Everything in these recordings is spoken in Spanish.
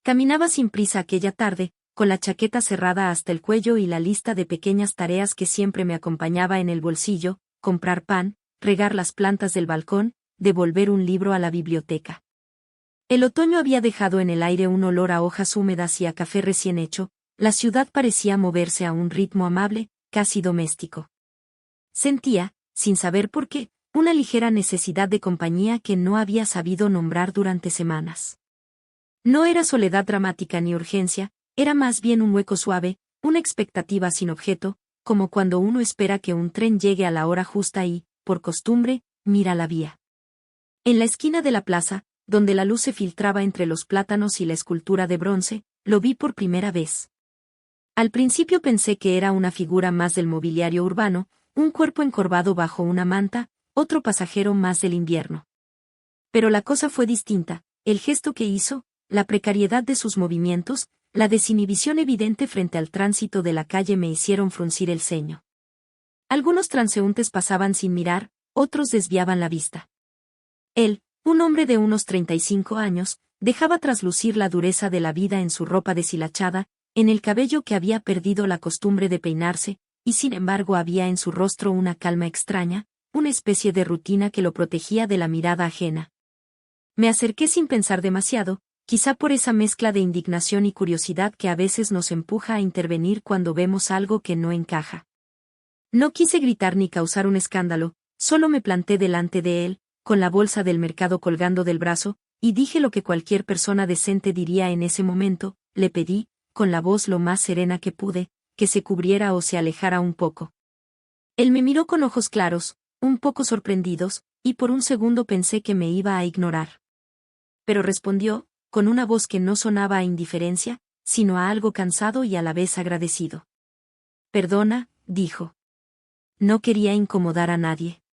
Caminaba sin prisa aquella tarde, con la chaqueta cerrada hasta el cuello y la lista de pequeñas tareas que siempre me acompañaba en el bolsillo: comprar pan, regar las plantas del balcón, devolver un libro a la biblioteca. El otoño había dejado en el aire un olor a hojas húmedas y a café recién hecho. La ciudad parecía moverse a un ritmo amable, casi doméstico. Sentía, sin saber por qué, una ligera necesidad de compañía que no había sabido nombrar durante semanas. No era soledad dramática ni urgencia, era más bien un hueco suave, una expectativa sin objeto, como cuando uno espera que un tren llegue a la hora justa y, por costumbre, mira la vía. En la esquina de la plaza, donde la luz se filtraba entre los plátanos y la escultura de bronce, lo vi por primera vez. Al principio pensé que era una figura más del mobiliario urbano, un cuerpo encorvado bajo una manta, otro pasajero más del invierno. Pero la cosa fue distinta: el gesto que hizo, la precariedad de sus movimientos, la desinhibición evidente frente al tránsito de la calle me hicieron fruncir el ceño. Algunos transeúntes pasaban sin mirar, otros desviaban la vista. Él, un hombre de unos 35 años, dejaba traslucir la dureza de la vida en su ropa deshilachada, en el cabello que había perdido la costumbre de peinarse, y sin embargo había en su rostro una calma extraña, una especie de rutina que lo protegía de la mirada ajena. Me acerqué sin pensar demasiado, quizá por esa mezcla de indignación y curiosidad que a veces nos empuja a intervenir cuando vemos algo que no encaja. No quise gritar ni causar un escándalo, solo me planté delante de él, con la bolsa del mercado colgando del brazo, y dije lo que cualquier persona decente diría en ese momento: le pedí, con la voz lo más serena que pude, que se cubriera o se alejara un poco. Él me miró con ojos claros, un poco sorprendidos, y por un segundo pensé que me iba a ignorar. Pero respondió, con una voz que no sonaba a indiferencia, sino a algo cansado y a la vez agradecido. «Perdona», dijo. No quería incomodar a nadie.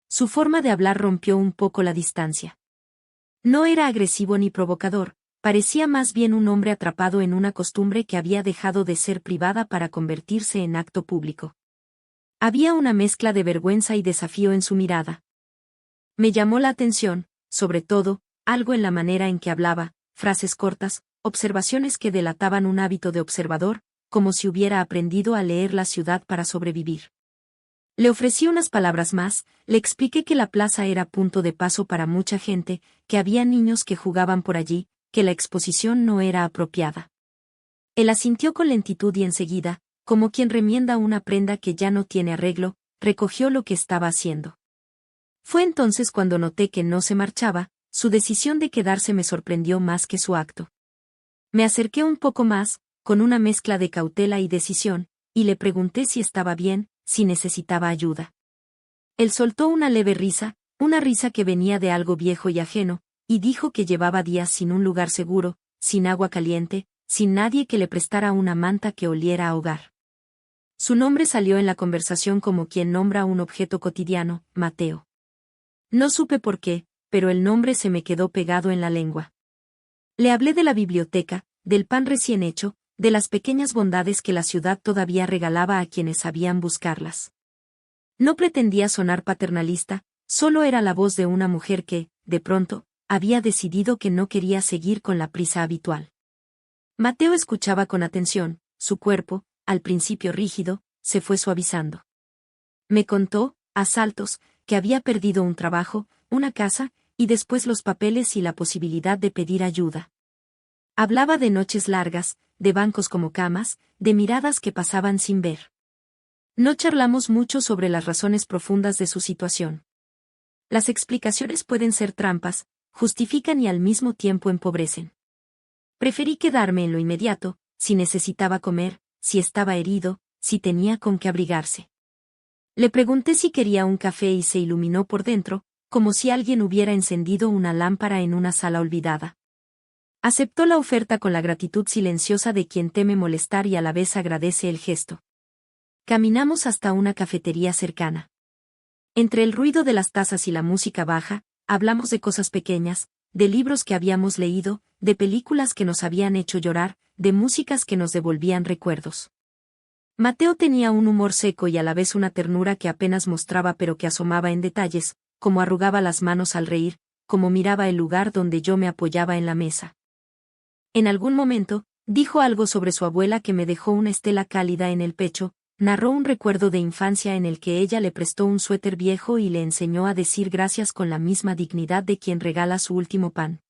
Su forma de hablar rompió un poco la distancia. No era agresivo ni provocador, parecía más bien un hombre atrapado en una costumbre que había dejado de ser privada para convertirse en acto público. Había una mezcla de vergüenza y desafío en su mirada. Me llamó la atención, sobre todo, algo en la manera en que hablaba, frases cortas, observaciones que delataban un hábito de observador, como si hubiera aprendido a leer la ciudad para sobrevivir. Le ofrecí unas palabras más, le expliqué que la plaza era punto de paso para mucha gente, que había niños que jugaban por allí, que la exposición no era apropiada. Él asintió con lentitud y enseguida, como quien remienda una prenda que ya no tiene arreglo, recogió lo que estaba haciendo. Fue entonces cuando noté que no se marchaba. Su decisión de quedarse me sorprendió más que su acto. Me acerqué un poco más, con una mezcla de cautela y decisión, y le pregunté si estaba bien, si necesitaba ayuda. Él soltó una leve risa, una risa que venía de algo viejo y ajeno, y dijo que llevaba días sin un lugar seguro, sin agua caliente, sin nadie que le prestara una manta que oliera a hogar. Su nombre salió en la conversación como quien nombra un objeto cotidiano: Mateo. No supe por qué, pero el nombre se me quedó pegado en la lengua. Le hablé de la biblioteca, del pan recién hecho, de las pequeñas bondades que la ciudad todavía regalaba a quienes sabían buscarlas. No pretendía sonar paternalista, solo era la voz de una mujer que, de pronto, había decidido que no quería seguir con la prisa habitual. Mateo escuchaba con atención, su cuerpo, al principio rígido, se fue suavizando. Me contó, a saltos, que había perdido un trabajo, una casa, y después los papeles y la posibilidad de pedir ayuda. Hablaba de noches largas, de bancos como camas, de miradas que pasaban sin ver. No charlamos mucho sobre las razones profundas de su situación. Las explicaciones pueden ser trampas, justifican y al mismo tiempo empobrecen. Preferí quedarme en lo inmediato: si necesitaba comer, si estaba herido, si tenía con qué abrigarse. Le pregunté si quería un café y se iluminó por dentro, como si alguien hubiera encendido una lámpara en una sala olvidada. Aceptó la oferta con la gratitud silenciosa de quien teme molestar y a la vez agradece el gesto. Caminamos hasta una cafetería cercana. Entre el ruido de las tazas y la música baja, hablamos de cosas pequeñas, de libros que habíamos leído, de películas que nos habían hecho llorar, de músicas que nos devolvían recuerdos. Mateo tenía un humor seco y a la vez una ternura que apenas mostraba pero que asomaba en detalles, como arrugaba las manos al reír, como miraba el lugar donde yo me apoyaba en la mesa. En algún momento, dijo algo sobre su abuela que me dejó una estela cálida en el pecho, narró un recuerdo de infancia en el que ella le prestó un suéter viejo y le enseñó a decir gracias con la misma dignidad de quien regala su último pan.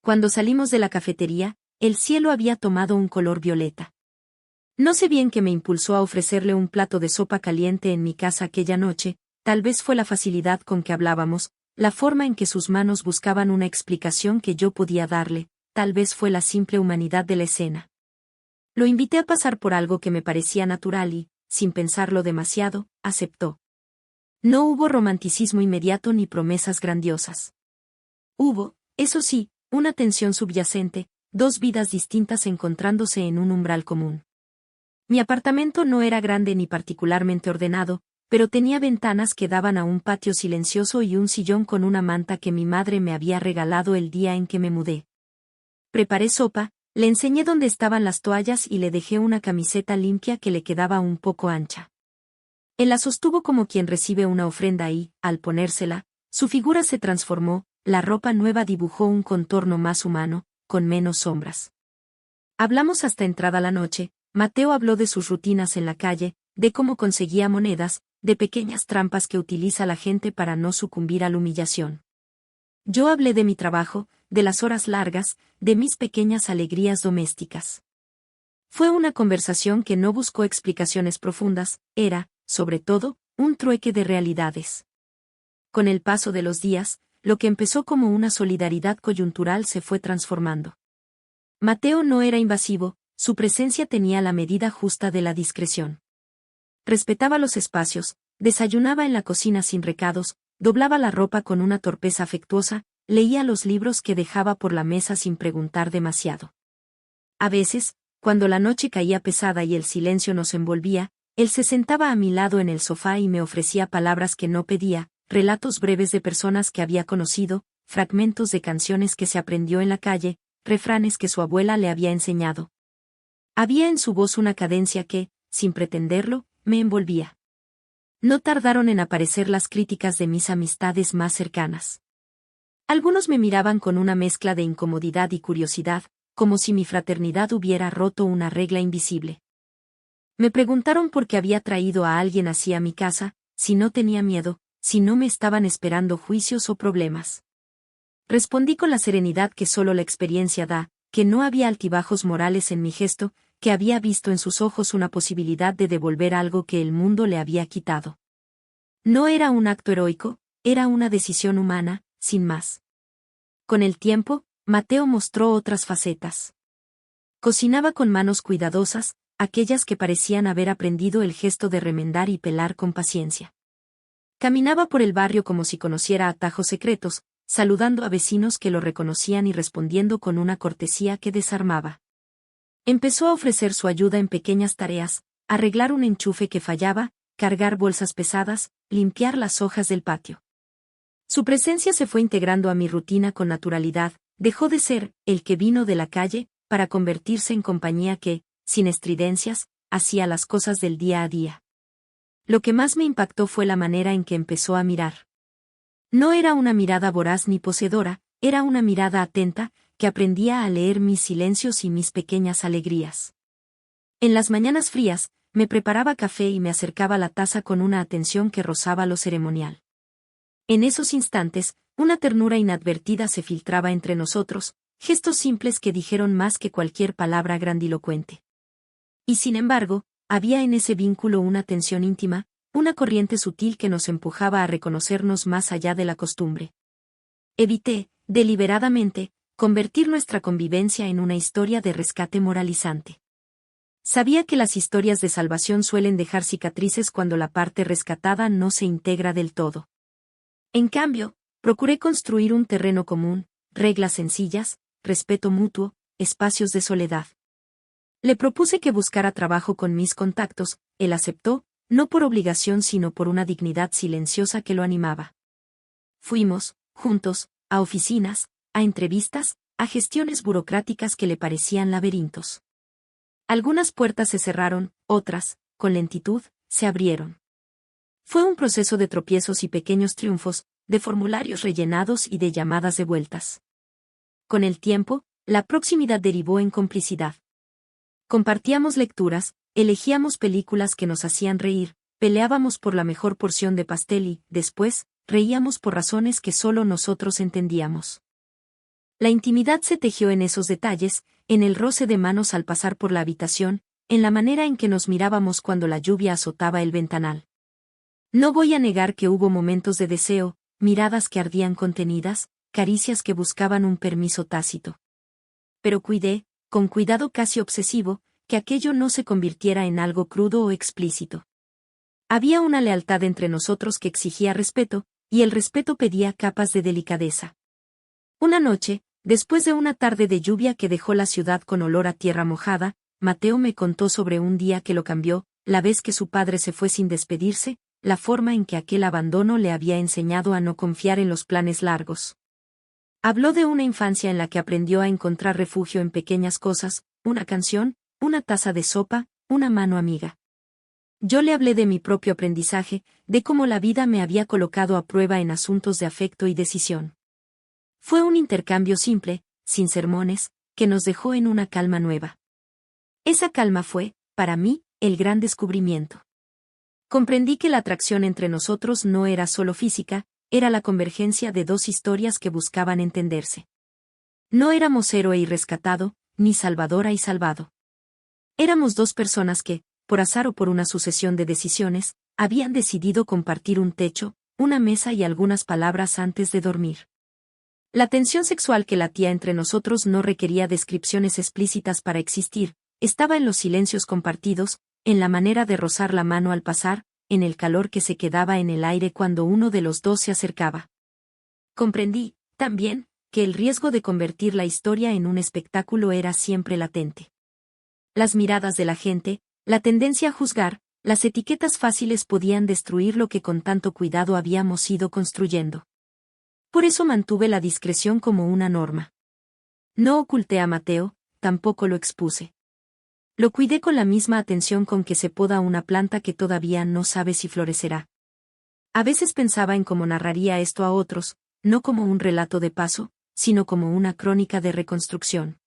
Cuando salimos de la cafetería, el cielo había tomado un color violeta. No sé bien qué me impulsó a ofrecerle un plato de sopa caliente en mi casa aquella noche, tal vez fue la facilidad con que hablábamos, la forma en que sus manos buscaban una explicación que yo podía darle, tal vez fue la simple humanidad de la escena. Lo invité a pasar por algo que me parecía natural y, sin pensarlo demasiado, aceptó. No hubo romanticismo inmediato ni promesas grandiosas. Hubo, eso sí, una tensión subyacente, dos vidas distintas encontrándose en un umbral común. Mi apartamento no era grande ni particularmente ordenado, pero tenía ventanas que daban a un patio silencioso y un sillón con una manta que mi madre me había regalado el día en que me mudé. Preparé sopa, le enseñé dónde estaban las toallas y le dejé una camiseta limpia que le quedaba un poco ancha. Él la sostuvo como quien recibe una ofrenda y, al ponérsela, su figura se transformó, la ropa nueva dibujó un contorno más humano, con menos sombras. Hablamos hasta entrada la noche. Mateo habló de sus rutinas en la calle, de cómo conseguía monedas, de pequeñas trampas que utiliza la gente para no sucumbir a la humillación. Yo hablé de mi trabajo, de las horas largas, de mis pequeñas alegrías domésticas. Fue una conversación que no buscó explicaciones profundas, era, sobre todo, un trueque de realidades. Con el paso de los días, lo que empezó como una solidaridad coyuntural se fue transformando. Mateo no era invasivo, su presencia tenía la medida justa de la discreción. Respetaba los espacios, desayunaba en la cocina sin recados, doblaba la ropa con una torpeza afectuosa, leía los libros que dejaba por la mesa sin preguntar demasiado. A veces, cuando la noche caía pesada y el silencio nos envolvía, él se sentaba a mi lado en el sofá y me ofrecía palabras que no pedía, relatos breves de personas que había conocido, fragmentos de canciones que se aprendió en la calle, refranes que su abuela le había enseñado. Había en su voz una cadencia que, sin pretenderlo, me envolvía. No tardaron en aparecer las críticas de mis amistades más cercanas. Algunos me miraban con una mezcla de incomodidad y curiosidad, como si mi fraternidad hubiera roto una regla invisible. Me preguntaron por qué había traído a alguien así a mi casa, si no tenía miedo, si no me estaban esperando juicios o problemas. Respondí con la serenidad que solo la experiencia da, que no había altibajos morales en mi gesto, que había visto en sus ojos una posibilidad de devolver algo que el mundo le había quitado. No era un acto heroico, era una decisión humana, sin más. Con el tiempo, Mateo mostró otras facetas. Cocinaba con manos cuidadosas, aquellas que parecían haber aprendido el gesto de remendar y pelar con paciencia. Caminaba por el barrio como si conociera atajos secretos, saludando a vecinos que lo reconocían y respondiendo con una cortesía que desarmaba. Empezó a ofrecer su ayuda en pequeñas tareas, arreglar un enchufe que fallaba, cargar bolsas pesadas, limpiar las hojas del patio. Su presencia se fue integrando a mi rutina con naturalidad, dejó de ser el que vino de la calle, para convertirse en compañía que, sin estridencias, hacía las cosas del día a día. Lo que más me impactó fue la manera en que empezó a mirar. No era una mirada voraz ni poseedora, era una mirada atenta, que aprendía a leer mis silencios y mis pequeñas alegrías. En las mañanas frías, me preparaba café y me acercaba la taza con una atención que rozaba lo ceremonial. En esos instantes, una ternura inadvertida se filtraba entre nosotros, gestos simples que dijeron más que cualquier palabra grandilocuente. Y sin embargo, había en ese vínculo una tensión íntima, una corriente sutil que nos empujaba a reconocernos más allá de la costumbre. Evité, deliberadamente, convertir nuestra convivencia en una historia de rescate moralizante. Sabía que las historias de salvación suelen dejar cicatrices cuando la parte rescatada no se integra del todo. En cambio, procuré construir un terreno común, reglas sencillas, respeto mutuo, espacios de soledad. Le propuse que buscara trabajo con mis contactos, él aceptó, no por obligación sino por una dignidad silenciosa que lo animaba. Fuimos, juntos, a oficinas, a entrevistas, a gestiones burocráticas que le parecían laberintos. Algunas puertas se cerraron, otras, con lentitud, se abrieron. Fue un proceso de tropiezos y pequeños triunfos, de formularios rellenados y de llamadas devueltas. Con el tiempo, la proximidad derivó en complicidad. Compartíamos lecturas, elegíamos películas que nos hacían reír, peleábamos por la mejor porción de pastel y, después, reíamos por razones que solo nosotros entendíamos. La intimidad se tejió en esos detalles, en el roce de manos al pasar por la habitación, en la manera en que nos mirábamos cuando la lluvia azotaba el ventanal. No voy a negar que hubo momentos de deseo, miradas que ardían contenidas, caricias que buscaban un permiso tácito. Pero cuidé, con cuidado casi obsesivo, que aquello no se convirtiera en algo crudo o explícito. Había una lealtad entre nosotros que exigía respeto, y el respeto pedía capas de delicadeza. Una noche, después de una tarde de lluvia que dejó la ciudad con olor a tierra mojada, Mateo me contó sobre un día que lo cambió, la vez que su padre se fue sin despedirse, la forma en que aquel abandono le había enseñado a no confiar en los planes largos. Habló de una infancia en la que aprendió a encontrar refugio en pequeñas cosas, una canción, una taza de sopa, una mano amiga. Yo le hablé de mi propio aprendizaje, de cómo la vida me había colocado a prueba en asuntos de afecto y decisión. Fue un intercambio simple, sin sermones, que nos dejó en una calma nueva. Esa calma fue, para mí, el gran descubrimiento. Comprendí que la atracción entre nosotros no era solo física, era la convergencia de dos historias que buscaban entenderse. No éramos héroe y rescatado, ni salvadora y salvado. Éramos dos personas que, por azar o por una sucesión de decisiones, habían decidido compartir un techo, una mesa y algunas palabras antes de dormir. La tensión sexual que latía entre nosotros no requería descripciones explícitas para existir, estaba en los silencios compartidos, en la manera de rozar la mano al pasar, en el calor que se quedaba en el aire cuando uno de los dos se acercaba. Comprendí, también, que el riesgo de convertir la historia en un espectáculo era siempre latente. Las miradas de la gente, la tendencia a juzgar, las etiquetas fáciles podían destruir lo que con tanto cuidado habíamos ido construyendo. Por eso mantuve la discreción como una norma. No oculté a Mateo, tampoco lo expuse. Lo cuidé con la misma atención con que se poda una planta que todavía no sabe si florecerá. A veces pensaba en cómo narraría esto a otros, no como un relato de paso, sino como una crónica de reconstrucción.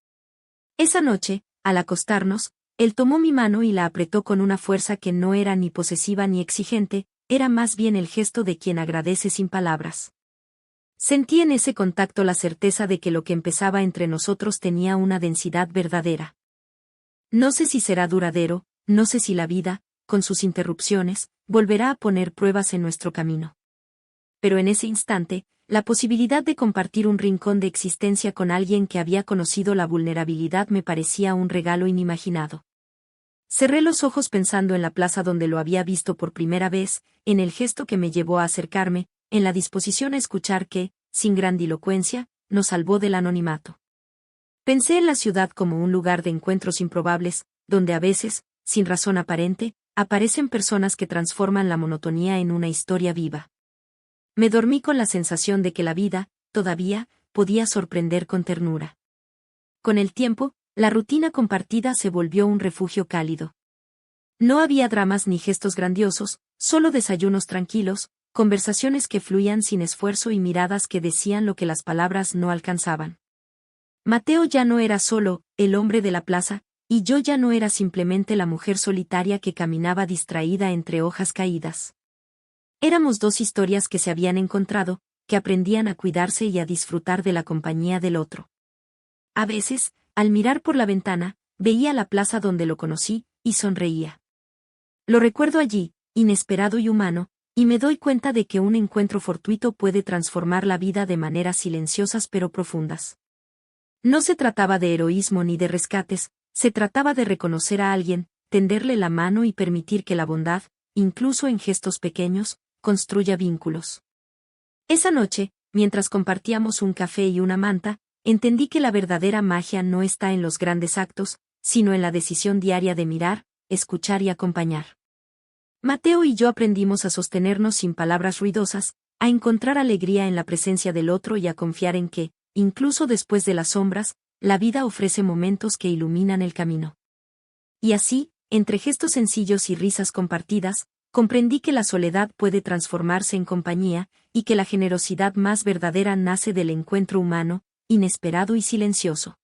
Esa noche, al acostarnos, él tomó mi mano y la apretó con una fuerza que no era ni posesiva ni exigente, era más bien el gesto de quien agradece sin palabras. Sentí en ese contacto la certeza de que lo que empezaba entre nosotros tenía una densidad verdadera. No sé si será duradero, no sé si la vida, con sus interrupciones, volverá a poner pruebas en nuestro camino. Pero en ese instante, la posibilidad de compartir un rincón de existencia con alguien que había conocido la vulnerabilidad me parecía un regalo inimaginado. Cerré los ojos pensando en la plaza donde lo había visto por primera vez, en el gesto que me llevó a acercarme, en la disposición a escuchar que, sin grandilocuencia, nos salvó del anonimato. Pensé en la ciudad como un lugar de encuentros improbables, donde a veces, sin razón aparente, aparecen personas que transforman la monotonía en una historia viva. Me dormí con la sensación de que la vida, todavía, podía sorprender con ternura. Con el tiempo, la rutina compartida se volvió un refugio cálido. No había dramas ni gestos grandiosos, solo desayunos tranquilos, conversaciones que fluían sin esfuerzo y miradas que decían lo que las palabras no alcanzaban. Mateo ya no era solo el hombre de la plaza, y yo ya no era simplemente la mujer solitaria que caminaba distraída entre hojas caídas. Éramos dos historias que se habían encontrado, que aprendían a cuidarse y a disfrutar de la compañía del otro. A veces, al mirar por la ventana, veía la plaza donde lo conocí, y sonreía. Lo recuerdo allí, inesperado y humano, y me doy cuenta de que un encuentro fortuito puede transformar la vida de maneras silenciosas pero profundas. No se trataba de heroísmo ni de rescates, se trataba de reconocer a alguien, tenderle la mano y permitir que la bondad, incluso en gestos pequeños, construya vínculos. Esa noche, mientras compartíamos un café y una manta, entendí que la verdadera magia no está en los grandes actos, sino en la decisión diaria de mirar, escuchar y acompañar. Mateo y yo aprendimos a sostenernos sin palabras ruidosas, a encontrar alegría en la presencia del otro y a confiar en que, incluso después de las sombras, la vida ofrece momentos que iluminan el camino. Y así, entre gestos sencillos y risas compartidas, comprendí que la soledad puede transformarse en compañía, y que la generosidad más verdadera nace del encuentro humano, inesperado y silencioso.